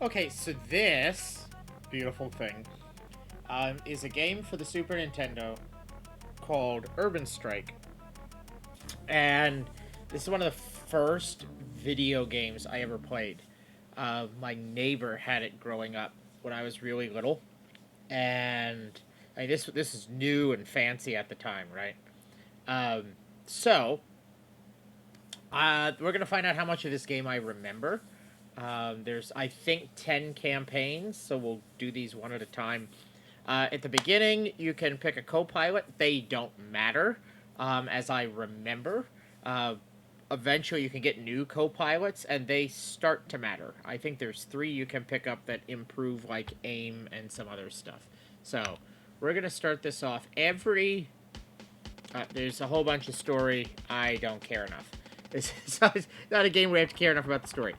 Okay, so this beautiful thing is a game for the Super Nintendo called Urban Strike. And this is one of the first video games I ever played. My neighbor had it growing up when I was really little. And I mean, this is new and fancy at the time, right? Um, so, we're going to find out how much of this game I remember. There's, I think, 10 campaigns, so we'll do these one at a time. At the beginning, you can pick a co-pilot. They don't matter, as I remember. Uh, Eventually, you can get new co-pilots, and they start to matter. I think there's 3 you can pick up that improve, like, aim and some other stuff. So, we're going to start this off. There's a whole bunch of story. I don't care enough. It's not a game where I have to care enough about the story.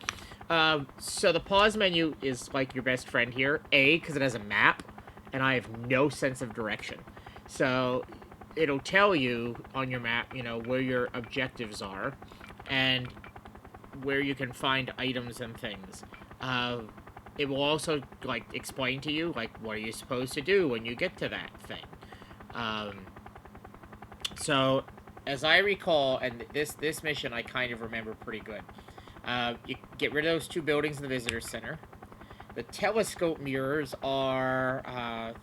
So the pause menu is like your best friend here. A, because it has a map, and I have no sense of direction. So it'll tell you on your map, where your objectives are, and where you can find items and things. It will also like explain to you like what are you supposed to do when you get to that thing. So, as I recall, and this mission I kind of remember pretty good. You get rid of those 2 buildings in the visitor center. The telescope mirrors are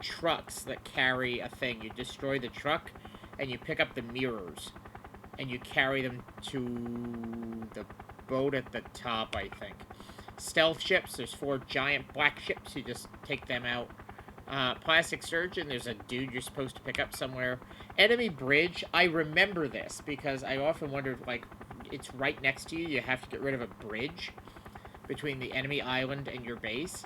trucks that carry a thing. You destroy the truck, and you pick up the mirrors, and you carry them to the boat at the top, I think. Stealth ships, there's 4 giant black ships. You just take them out. Plastic surgeon, there's a dude you're supposed to pick up somewhere. Enemy bridge, I remember this because I often wondered, like, it's right next to you. You have to get rid of a bridge between the enemy island and your base.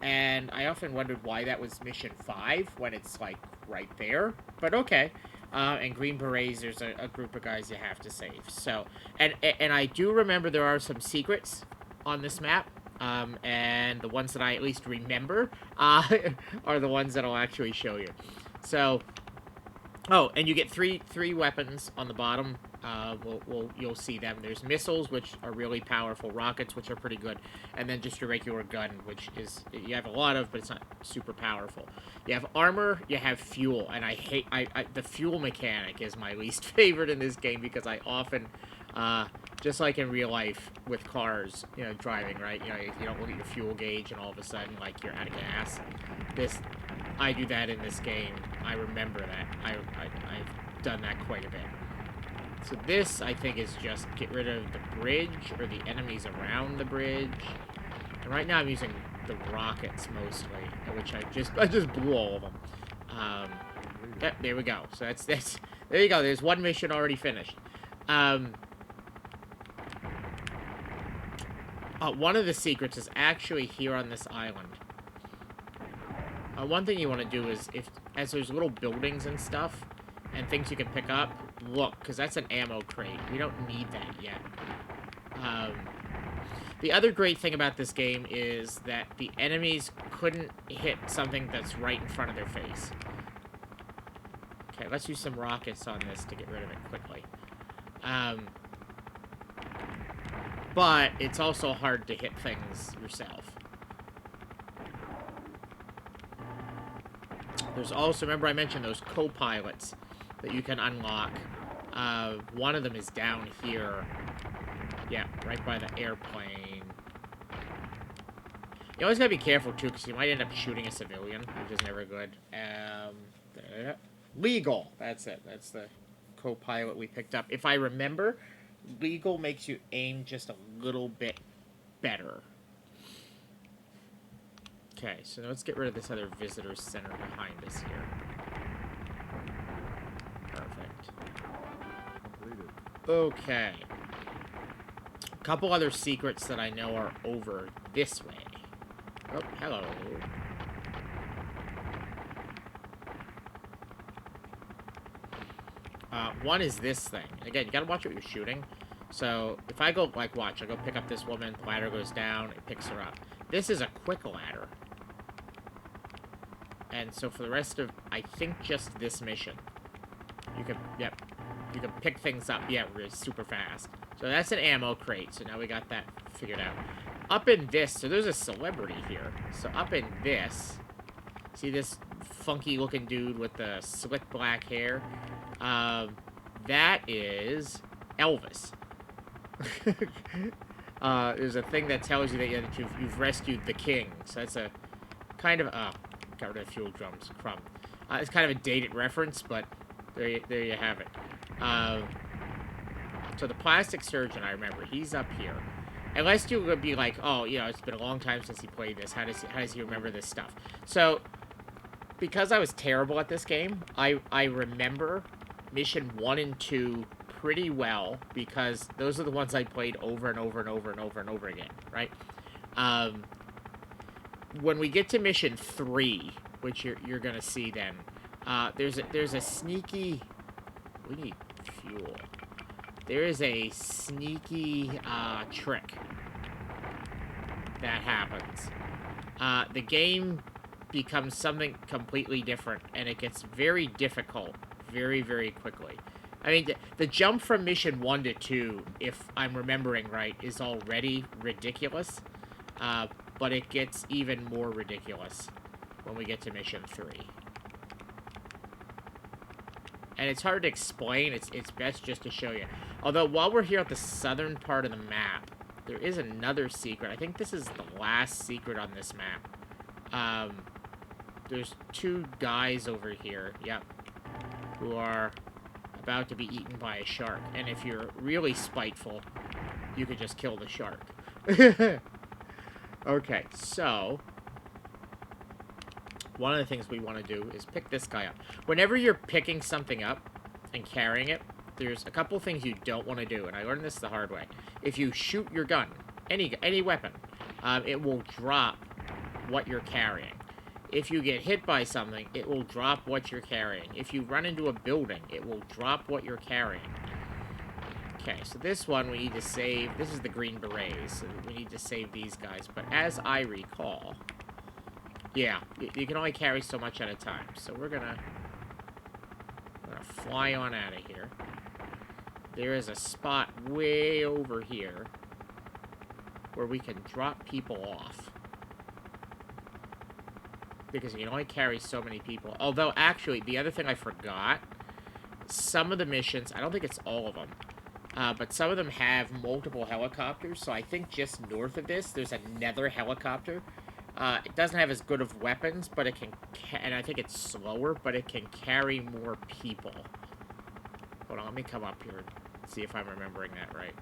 And I often wondered why that was mission 5 when it's, like, right there. But okay. And Green Berets, there's a group of guys you have to save. So, and I do remember there are some secrets on this map. And the ones that I at least remember are the ones that I'll actually show you. So, oh, and you get three weapons on the bottom. You'll see them. There's missiles, which are really powerful. Rockets, which are pretty good. And then just your regular gun, which is you have a lot of, but it's not super powerful. You have armor. You have fuel, and I hate the fuel mechanic is my least favorite in this game because I often. Just like in real life with cars, driving, right? You don't look at your fuel gauge and all of a sudden, like, you're out of gas. I do that in this game. I remember that. I've done that quite a bit. So this, I think, is just get rid of the bridge or the enemies around the bridge. And right now I'm using the rockets mostly, which I just blew all of them. Yep, there we go. So that's there you go. There's one mission already finished. One of the secrets is actually here on this island. One thing you want to do is, as there's little buildings and stuff, and things you can pick up, look, because that's an ammo crate. We don't need that yet. The other great thing about this game is that the enemies couldn't hit something that's right in front of their face. Okay, let's use some rockets on this to get rid of it quickly. But it's also hard to hit things yourself. There's also, remember I mentioned those co-pilots that you can unlock. One of them is down here. Yeah, right by the airplane. You always gotta be careful, too, because you might end up shooting a civilian, which is never good. Legal, that's it. That's the co-pilot we picked up. If I remember, legal makes you aim just a little bit better. Okay, so let's get rid of this other visitor center behind us here. Perfect. Okay. A couple other secrets that I know are over this way. Oh, hello. One is this thing. Again, you gotta watch what you're shooting. So, if I go, like, watch, I go pick up this woman, the ladder goes down, it picks her up. This is a quick ladder. And so for the rest of, I think, just this mission, you can, yep, you can pick things up, yeah, really super fast. So that's an ammo crate, so now we got that figured out. up in this, so there's a celebrity here. So up in this, see this funky looking dude with the slick black hair? That is Elvis. There's a thing that tells you that you've rescued the king. So that's a kind of... got rid of fuel drums. Crumb. It's kind of a dated reference, but there you have it. So the plastic surgeon, I remember, he's up here. Unless you would be like, oh, you know, it's been a long time since he played this. How does he remember this stuff? So, because I was terrible at this game, I remember Mission 1 and 2 pretty well, because those are the ones I played over and over and over and over and over again, right? When we get to Mission 3, which you're gonna see then, there's a sneaky... We need fuel. There is a sneaky trick that happens. The game becomes something completely different, and it gets very difficult very, very quickly. I mean, the jump from Mission 1 to 2, if I'm remembering right, is already ridiculous, but it gets even more ridiculous when we get to Mission 3. And it's hard to explain, it's best just to show you. Although, while we're here at the southern part of the map, there is another secret. I think this is the last secret on this map. There's two guys over here, yep, who are about to be eaten by a shark. And if you're really spiteful, you could just kill the shark. Okay, so... one of the things we want to do is pick this guy up. Whenever you're picking something up and carrying it, there's a couple things you don't want to do, and I learned this the hard way. If you shoot your gun, any weapon, it will drop what you're carrying. If you get hit by something, it will drop what you're carrying. If you run into a building, it will drop what you're carrying. Okay, so this one we need to save. This is the Green Berets, so we need to save these guys. But as I recall... yeah, you can only carry so much at a time. So we're gonna fly on out of here. There is a spot way over here where we can drop people off. Because you can only carry so many people. Although, actually, the other thing I forgot, some of the missions, I don't think it's all of them, but some of them have multiple helicopters. So I think just north of this, there's another helicopter. It doesn't have as good of weapons, but it can, and I think it's slower, but it can carry more people. Hold on, let me come up here and see if I'm remembering that right.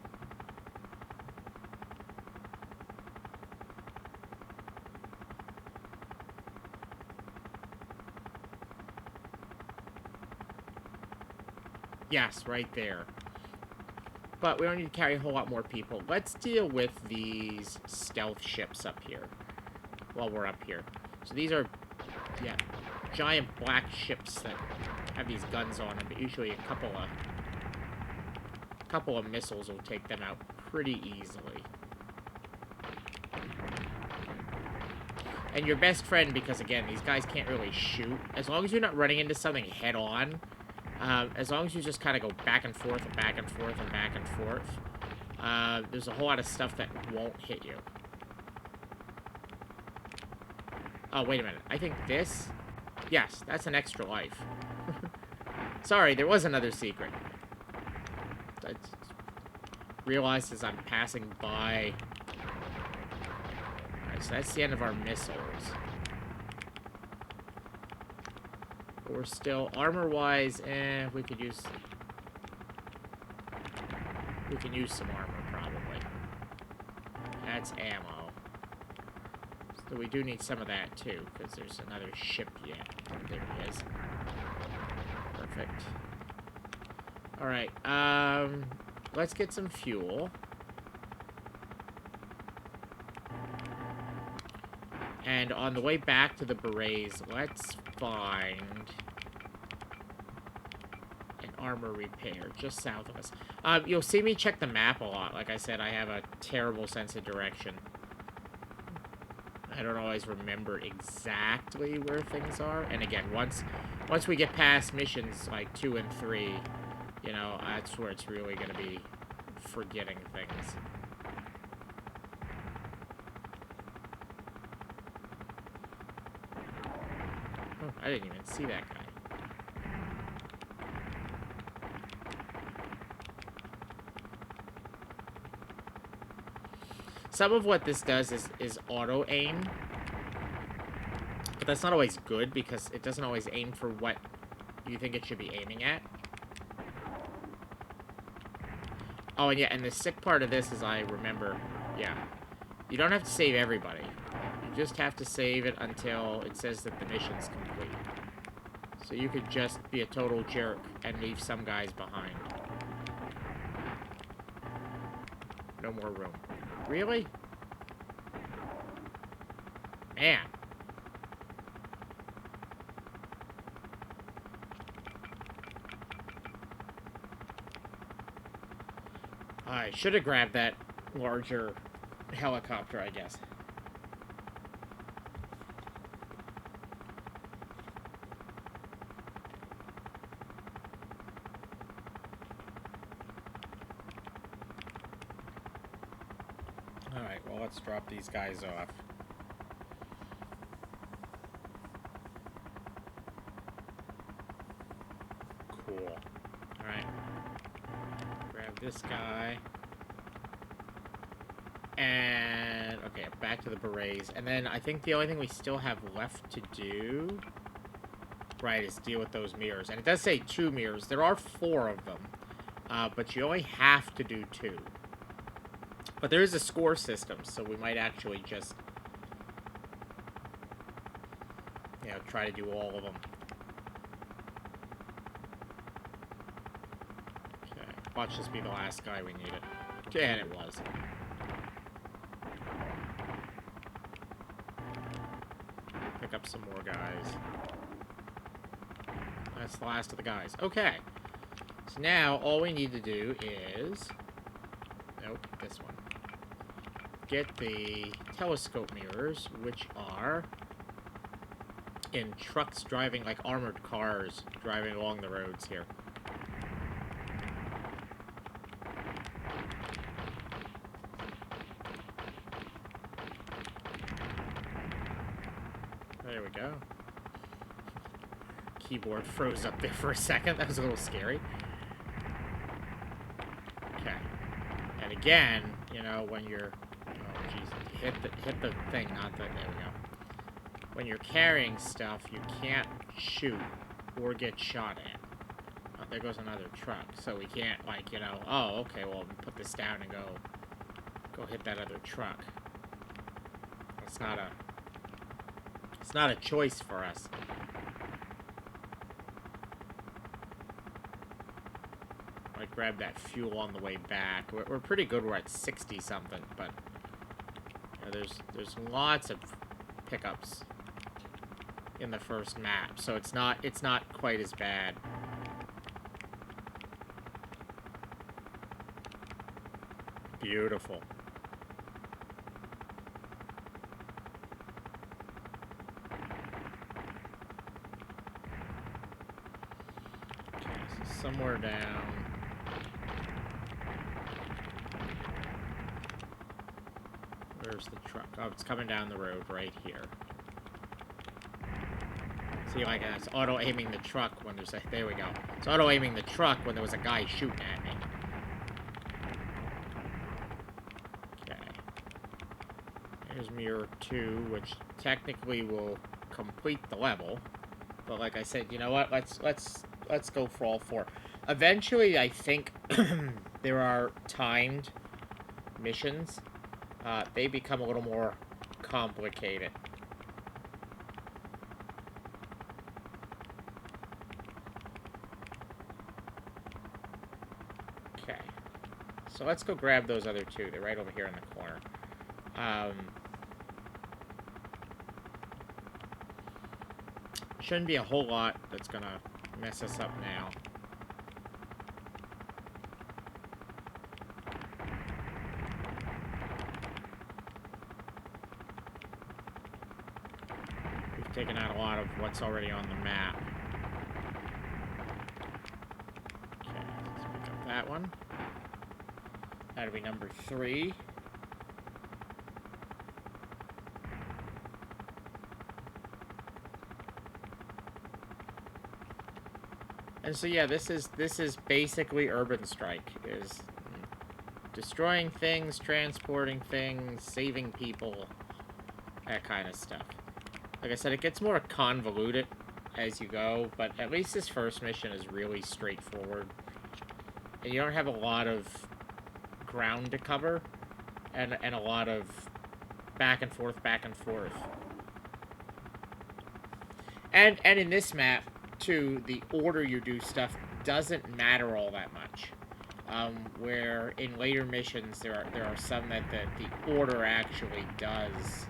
Yes, right there. But we don't need to carry a whole lot more people. Let's deal with these stealth ships up here. While we're up here. So these are, yeah, giant black ships that have these guns on them, but usually a couple of missiles will take them out pretty easily. And your best friend, because again, these guys can't really shoot. As long as you're not running into something head on, as long as you just kind of go back and forth and back and forth and back and forth, there's a whole lot of stuff that won't hit you. Oh, wait a minute. I think this... yes, that's an extra life. Sorry, there was another secret. I realized as I'm passing by... Alright, so that's the end of our missiles. But we're still... armor-wise, we could use... we can use some armor, probably. That's ammo. So we do need some of that, too, because there's another ship yet. There it is. Perfect. Alright, let's get some fuel. And on the way back to the Berets, let's find an armor repair just south of us. You'll see me check the map a lot. Like I said, I have a terrible sense of direction. I don't always remember exactly where things are. And again, once we get past missions like 2 and 3, you know, that's where it's really going to be forgetting things. I didn't even see that guy. Some of what this does is auto-aim. But that's not always good, because it doesn't always aim for what you think it should be aiming at. Oh, and yeah, and the sick part of this is I remember, yeah, you don't have to save everybody. You just have to save it until it says that the mission's complete. So you could just be a total jerk and leave some guys behind. No more room. Really? Man. I should have grabbed that larger helicopter, I guess. Alright, well, let's drop these guys off. Cool. Alright. Grab this guy. And, okay, back to the berets. And then I think the only thing we still have left to do, right, is deal with those mirrors. And it does say 2 mirrors. There are 4 of them. But you only have to do 2. But there is a score system, so we might actually just, you know, try to do all of them. Okay, watch this be the last guy we needed. And it was. Pick up some more guys. That's the last of the guys. Okay. So now, all we need to do is... Nope, this one. Get the telescope mirrors, which are in trucks driving, like armored cars, driving along the roads here. There we go. Keyboard froze up there for a second. That was a little scary. Okay. And again, you know, when you're... Oh, jeez. Hit the thing, not the... There we go. When you're carrying stuff, you can't shoot or get shot at. Oh, there goes another truck. So we can't, like, you know... Oh, okay, well, put this down and go hit that other truck. It's not a... It's not a choice for us. I grabbed that fuel on the way back. We're pretty good. We're at 60-something, but you know, there's lots of pickups in the first map, so it's not quite as bad. Beautiful. Somewhere down. Where's the truck? Oh, it's coming down the road right here. See, like, it's auto-aiming the truck when there's a... There we go. It's auto-aiming the truck when there was a guy shooting at me. Okay. Here's mirror 2, which technically will complete the level. But like I said, you know what? Let's go for all 4. Eventually, I think there are timed missions. They become a little more complicated. Okay. So let's go grab those other 2. They're right over here in the corner. Shouldn't be a whole lot that's gonna mess us up now. We've taken out a lot of what's already on the map. Okay, let's pick up that one. That'll be number 3. And so yeah, this is basically Urban Strike, is destroying things, transporting things, saving people, that kind of stuff. Like I said, it gets more convoluted as you go, but at least this first mission is really straightforward. And you don't have a lot of ground to cover, and a lot of back and forth, back and forth. And in this map, too, the order you do stuff doesn't matter all that much. Where in later missions, there are some that the order actually does.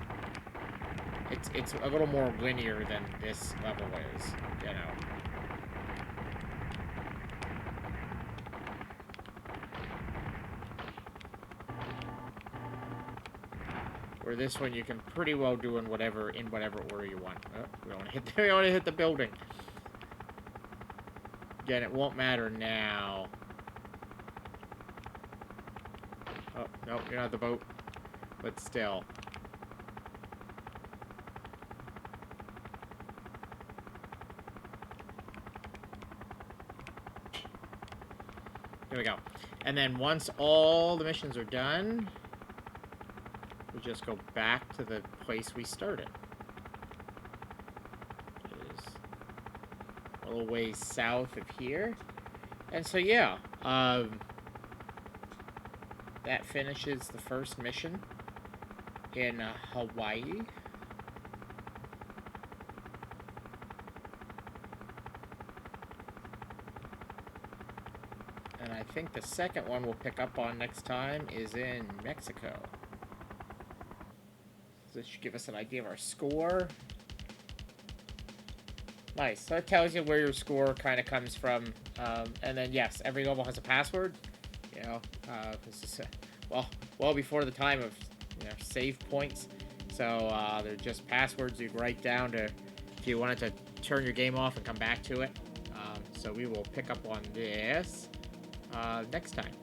It's a little more linear than this level is, you know. Where this one you can pretty well do in whatever order you want. Oh, we don't want to hit the building. Again, it won't matter now. Oh, no, you're not the boat. But still. Here we go. And then once all the missions are done, we just go back to the place we started. It is a little ways south of here. And so, yeah. That finishes the first mission in Hawaii. And I think the second one we'll pick up on next time is in Mexico. So this should give us an idea of our score. Nice. So it tells you where your score kind of comes from. And then, yes, every level has a password. You know, this is, well before the time of, you know, save points. So they're just passwords you write down to, if you wanted to turn your game off and come back to it. So we will pick up on this next time.